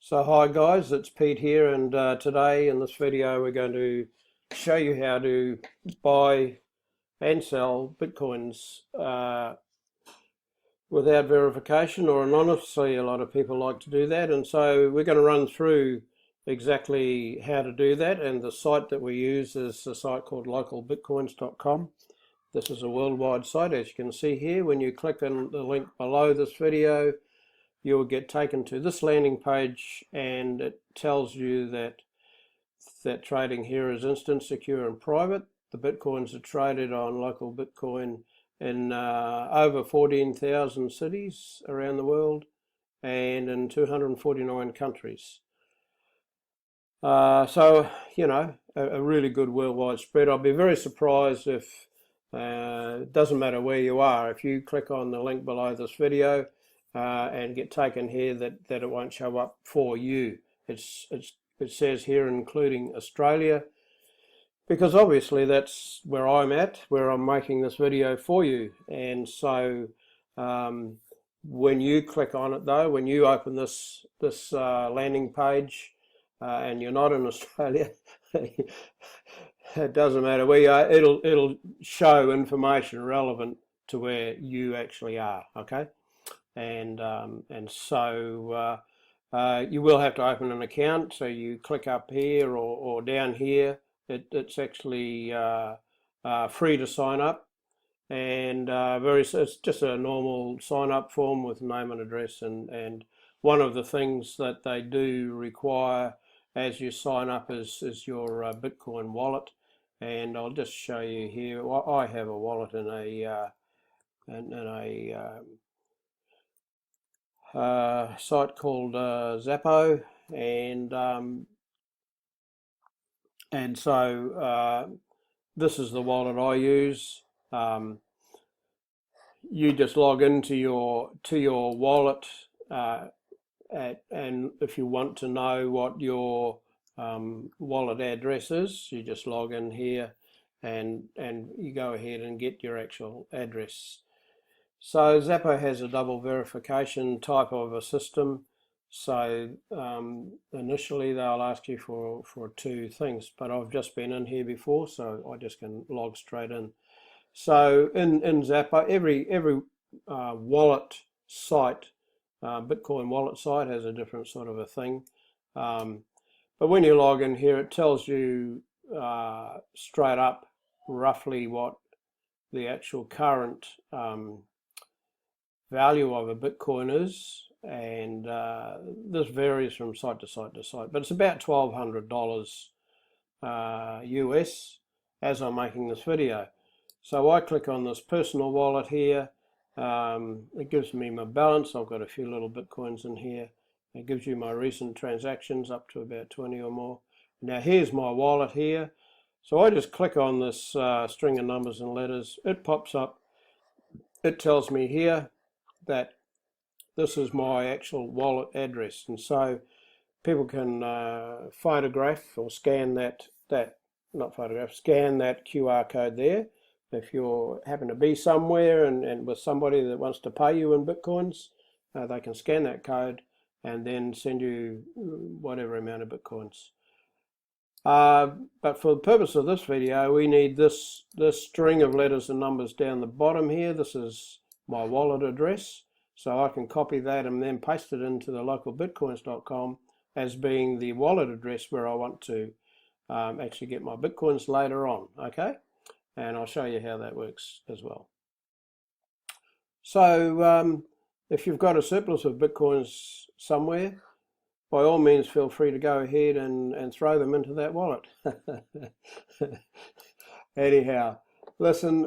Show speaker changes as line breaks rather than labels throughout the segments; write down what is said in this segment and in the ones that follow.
So hi guys, it's Pete here, and today in this video we're going to show you how to buy and sell Bitcoins without verification or anonymously. A lot of people like to do that, and so we're going to run through exactly how to do that. And the site that we use is a site called localbitcoins.com. This is a worldwide site, as you can see here. When you click on the link below this video, you will get taken to this landing page, and it tells you that trading here is instant, secure and private. The Bitcoins are traded on local Bitcoin in over 14,000 cities around the world and in 249 countries. So, you know, a really good worldwide spread. I'll be very surprised if, it doesn't matter where you are, if you click on the link below this video and get taken here, that it won't show up for you. It says here including Australia, because obviously that's where I'm at, where I'm making this video for you. And so when you click on it though, when you open this landing page and you're not in Australia, it doesn't matter where you are, it'll show information relevant to where you actually are, okay? And so you will have to open an account. So you click up here or down here. It's actually free to sign up, and it's just a normal sign up form with name and address. And one of the things that they do require as you sign up is your Bitcoin wallet. And I'll just show you here. I have a wallet in a site called Zappo, and so this is the wallet I use. You just log into your wallet, and if you want to know what your wallet address is, you just log in here, and you go ahead and get your actual address. So Zappo has a double verification type of a system. So initially they'll ask you for two things, but I've just been in here before, so I just can log straight in. So in Zappo, every wallet site, Bitcoin wallet site, has a different sort of a thing. But when you log in here, it tells you straight up roughly what the actual current value of a Bitcoin is, and this varies from site to site to site, but it's about $1,200 US as I'm making this video. So I click on this personal wallet here. It gives me my balance. I've got a few little Bitcoins in here. It gives you my recent transactions up to about 20 or more. Now here's my wallet here. So I just click on this string of numbers and letters. It pops up. It tells me here that this is my actual wallet address, and so people can photograph or scan scan that QR code there. If you happen to be somewhere and with somebody that wants to pay you in Bitcoins, they can scan that code and then send you whatever amount of Bitcoins. But for the purpose of this video, we need this string of letters and numbers down the bottom here. This is my wallet address, so I can copy that and then paste it into the localbitcoins.com as being the wallet address where I want to actually get my Bitcoins later on, okay? And I'll show you how that works as well. So if you've got a surplus of Bitcoins somewhere, by all means feel free to go ahead and throw them into that wallet. Anyhow, listen,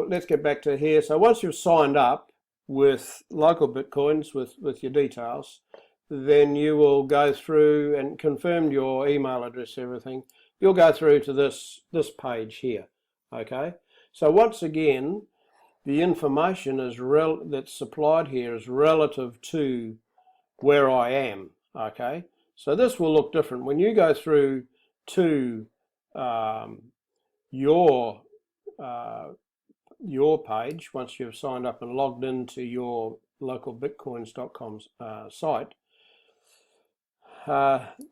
let's get back to here. So once you've signed up with local Bitcoins with your details, then you will go through and confirm your email address, everything. You'll go through to this page here, okay? So once again, the information that's supplied here is relative to where I am, okay? So this will look different. When you go through to your page, once you've signed up and logged into your localbitcoins.com site,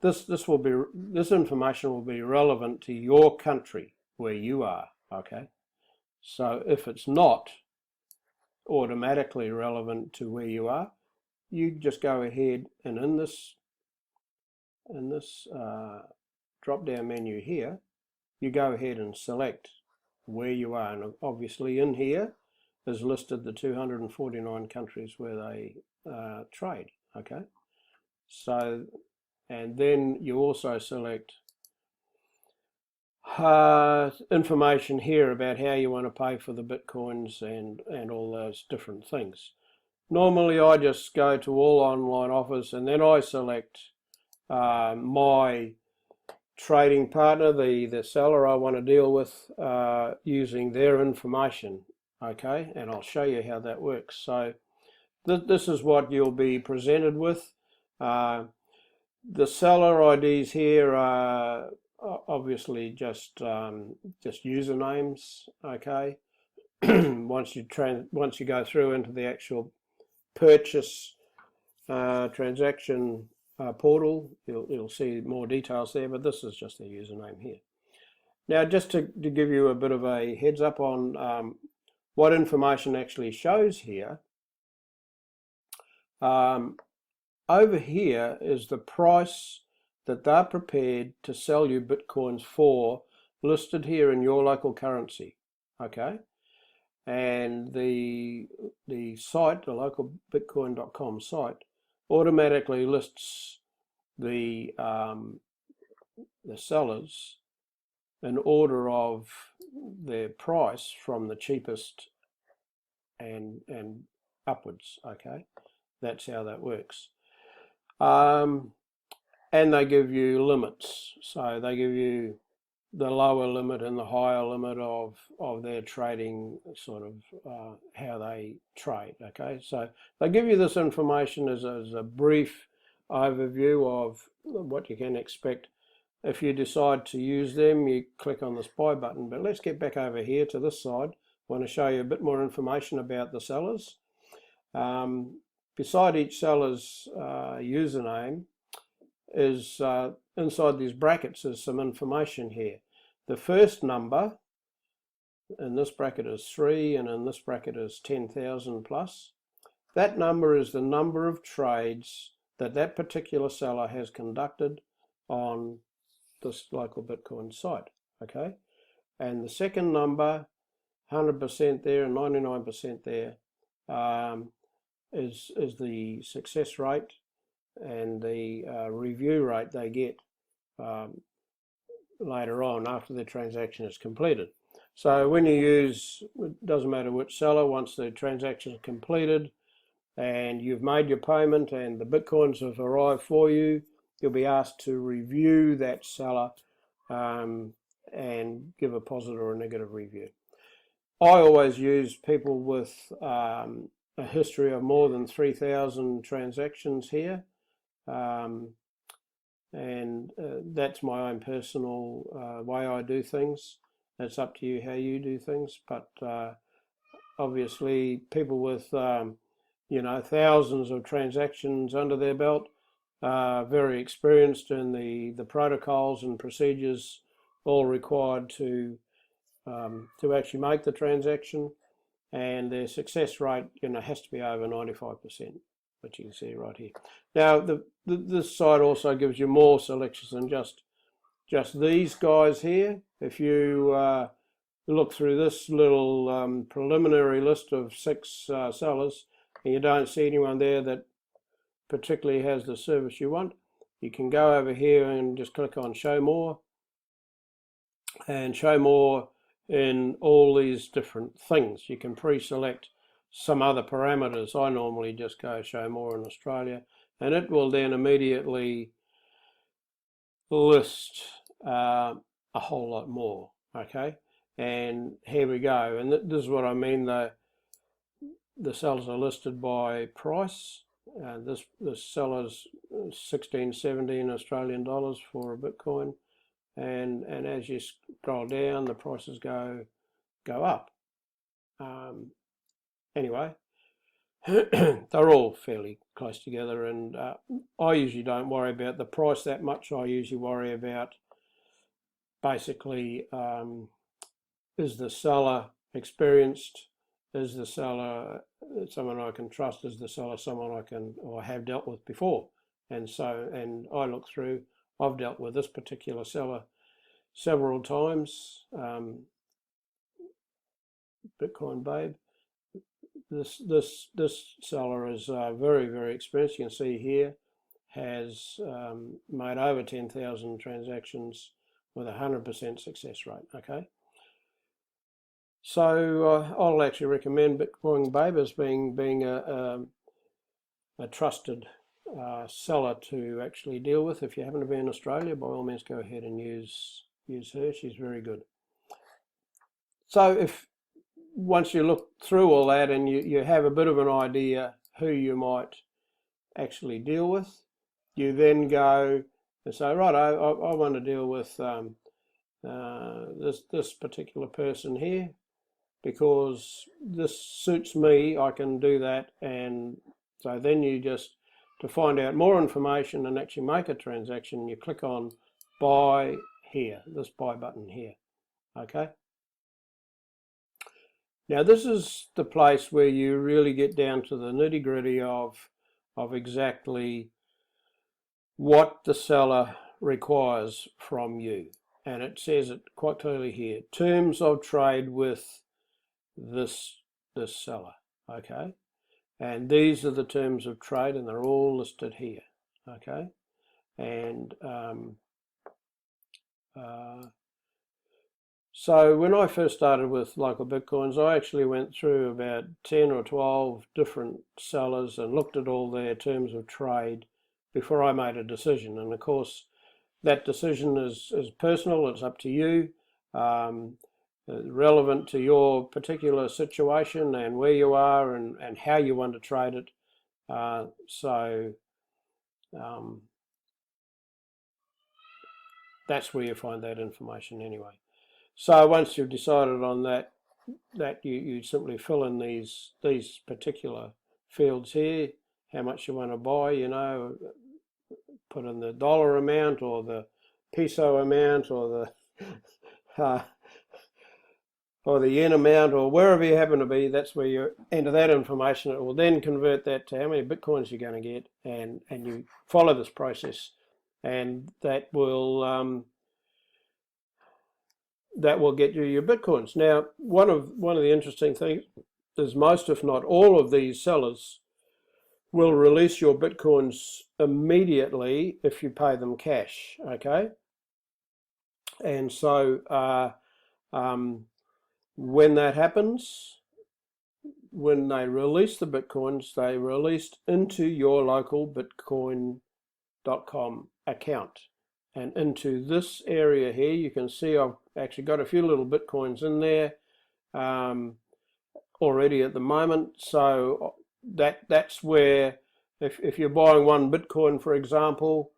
this information will be relevant to your country where you are. Okay, so if it's not automatically relevant to where you are, you just go ahead and in this drop down menu here, you go ahead and select where you are, and obviously in here is listed the 249 countries where they trade. Okay, so, and then you also select information here about how you want to pay for the Bitcoins and all those different things. Normally I just go to all online offers and then I select my trading partner, the seller I want to deal with, using their information. Okay, and I'll show you how that works. So this is what you'll be presented with. The seller IDs here are obviously just usernames. Okay, once you go through into the actual purchase transaction portal, you'll see more details there, but this is just the username here. Now, just to give you a bit of a heads up on what information actually shows here, over here is the price that they're prepared to sell you Bitcoins for, listed here in your local currency. Okay, and the site, the local bitcoin.com site, automatically lists the sellers in order of their price from the cheapest and upwards. Okay, that's how that works. And they give you limits, so they give you the lower limit and the higher limit of their trading, sort of how they trade. Okay, so they give you this information as a brief overview of what you can expect. If you decide to use them, you click on this buy button. But let's get back over here to this side. I want to show you a bit more information about the sellers. Beside each seller's username is inside these brackets is some information here. The first number in this bracket is 3 and in this bracket is 10,000 plus. That number is the number of trades that particular seller has conducted on this local Bitcoin site. Okay, and the second number, 100% there and 99% there, is the success rate and the review rate they get later on after the transaction is completed. So when you use, it doesn't matter which seller, once the transaction is completed and you've made your payment and the Bitcoins have arrived for you, you'll be asked to review that seller and give a positive or a negative review. I always use people with a history of more than 3,000 transactions here. That's my own personal way I do things. It's up to you how you do things, but obviously people with thousands of transactions under their belt are very experienced in the protocols and procedures all required to actually make the transaction, and their success rate has to be over 95%, which you can see right here. Now this site also gives you more selections than just these guys here. If you look through this little preliminary list of 6 sellers and you don't see anyone there that particularly has the service you want, you can go over here and just click on show more, and show more in all these different things. You can pre-select some other parameters. I normally just go show more in Australia, and it will then immediately list a whole lot more. Okay, and here we go, and this is what I mean. The sellers are listed by price. This seller's 16.17 Australian dollars for a Bitcoin, and as you scroll down, the prices go up. Anyway, they're all fairly close together, and I usually don't worry about the price that much. I usually worry about basically, is the seller experienced? Is the seller someone I can trust? Is the seller someone I can or have dealt with before? And I look through, I've dealt with this particular seller several times, Bitcoin Babe. This seller is very, very experienced. You can see here, has made over 10,000 transactions with 100% success rate. Okay, so I'll actually recommend Bitcoin Babe as being a trusted seller to actually deal with. If you happen to be in Australia, by all means go ahead and use her. She's very good. So once you look through all that and you have a bit of an idea who you might actually deal with, you then go and say, right, I want to deal with this particular person here because this suits me, I can do that. And so then you just, to find out more information and actually make a transaction, you click on buy here, this buy button here. Okay. Now this is the place where you really get down to the nitty-gritty of exactly what the seller requires from you. And it says it quite clearly here, terms of trade with this seller. Okay. And these are the terms of trade, and they're all listed here. Okay. And so when I first started with local Bitcoins, I actually went through about 10 or 12 different sellers and looked at all their terms of trade before I made a decision. And of course, that decision is personal, it's up to you, relevant to your particular situation and where you are and how you want to trade it. That's where you find that information anyway. So once you've decided on that you simply fill in these particular fields here, how much you want to buy, you know, put in the dollar amount or the peso amount or the yen amount or wherever you happen to be. That's where you enter that information. It will then convert that to how many Bitcoins you're going to get, and you follow this process, and that will get you your Bitcoins. Now, one of the interesting things is most, if not all, of these sellers will release your Bitcoins immediately if you pay them cash. Okay, and so when that happens, when they release the Bitcoins, they released into your local Bitcoin.com account. And into this area here, you can see I've actually got a few little Bitcoins in there already at the moment. So that's where, if you're buying one Bitcoin, for example,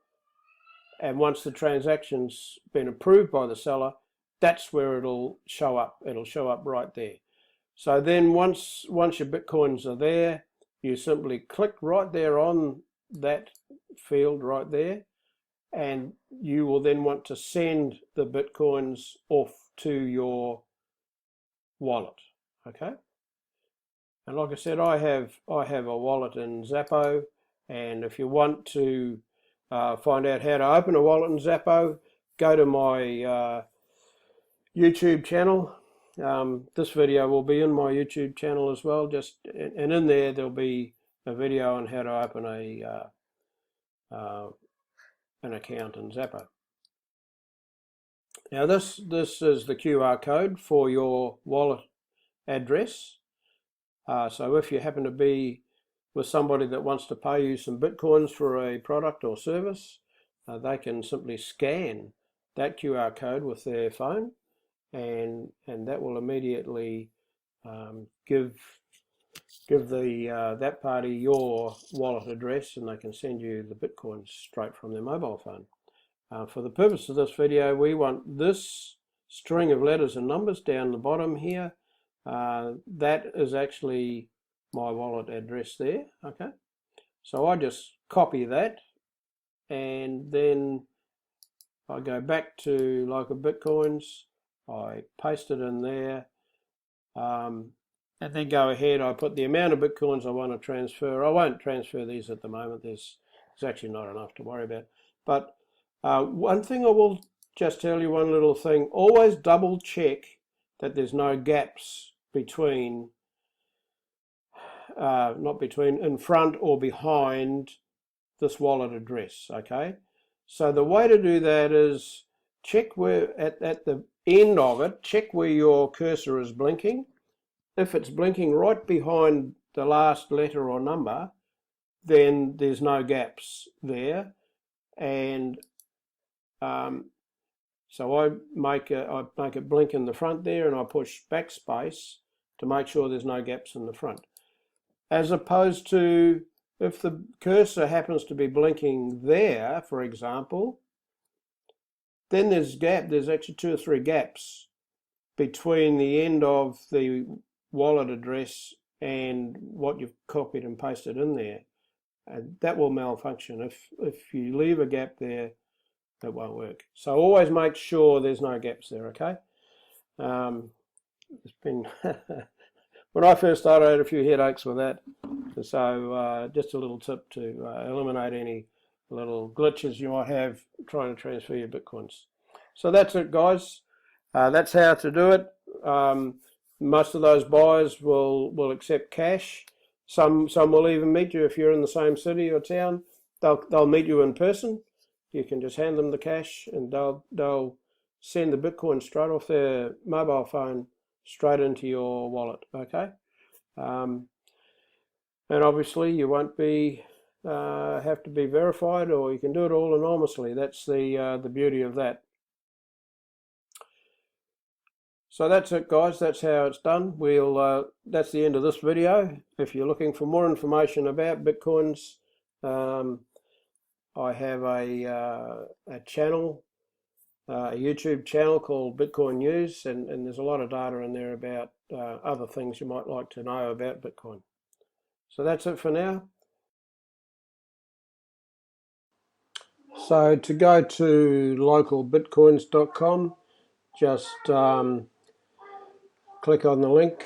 and once the transaction's been approved by the seller, that's where it'll show up. It'll show up right there. So then once your Bitcoins are there, you simply click right there on that field right there, and you will then want to send the Bitcoins off to your wallet. Okay. And like I said, I have a wallet in Zappo, and if you want to find out how to open a wallet in Zappo, go to my YouTube channel. This video will be in my YouTube channel as well. And in there there'll be a video on how to open an account in Zappo. Now this is the QR code for your wallet address. So if you happen to be with somebody that wants to pay you some Bitcoins for a product or service, they can simply scan that QR code with their phone, and that will immediately give that party your wallet address, and they can send you the Bitcoins straight from their mobile phone. For the purpose of this video, we want this string of letters and numbers down the bottom here. That is actually my wallet address there. Okay, so I just copy that, and then I go back to local Bitcoins, I paste it in there, and then go ahead, I put the amount of Bitcoins I want to transfer. I won't transfer these at the moment, there's actually not enough to worry about. But one thing I will just tell you, one little thing, always double check that there's no gaps between, in front or behind this wallet address, okay? So the way to do that is check where, at the end of it, check where your cursor is blinking. If it's blinking right behind the last letter or number, then there's no gaps there. And so I make it blink in the front there, and I push backspace to make sure there's no gaps in the front. As opposed to if the cursor happens to be blinking there, for example, then there's actually 2 or 3 gaps between the end of the wallet address and what you've copied and pasted in there. And that will malfunction. If you leave a gap there, that won't work. So always make sure there's no gaps there, okay? It's been when I first started, I had a few headaches with that. So just a little tip to eliminate any little glitches you might have trying to transfer your Bitcoins. So that's it, guys. That's how to do it. Most of those buyers will accept cash. Some will even meet you if you're in the same city or town. They'll meet you in person. You can just hand them the cash, and they'll send the Bitcoin straight off their mobile phone straight into your wallet. Okay, and obviously you won't be have to be verified, or you can do it all anonymously. That's the beauty of that. So that's it, guys. That's how it's done. That's the end of this video. If you're looking for more information about Bitcoins, I have a channel, a YouTube channel called Bitcoin News, and there's a lot of data in there about other things you might like to know about Bitcoin. So that's it for now. So to go to localbitcoins.com, just click on the link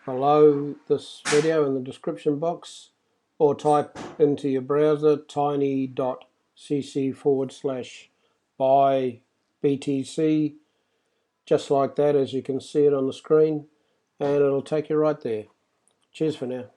below this video in the description box, or type into your browser tiny.cc/buy BTC, just like that, as you can see it on the screen, and it'll take you right there. Cheers for now.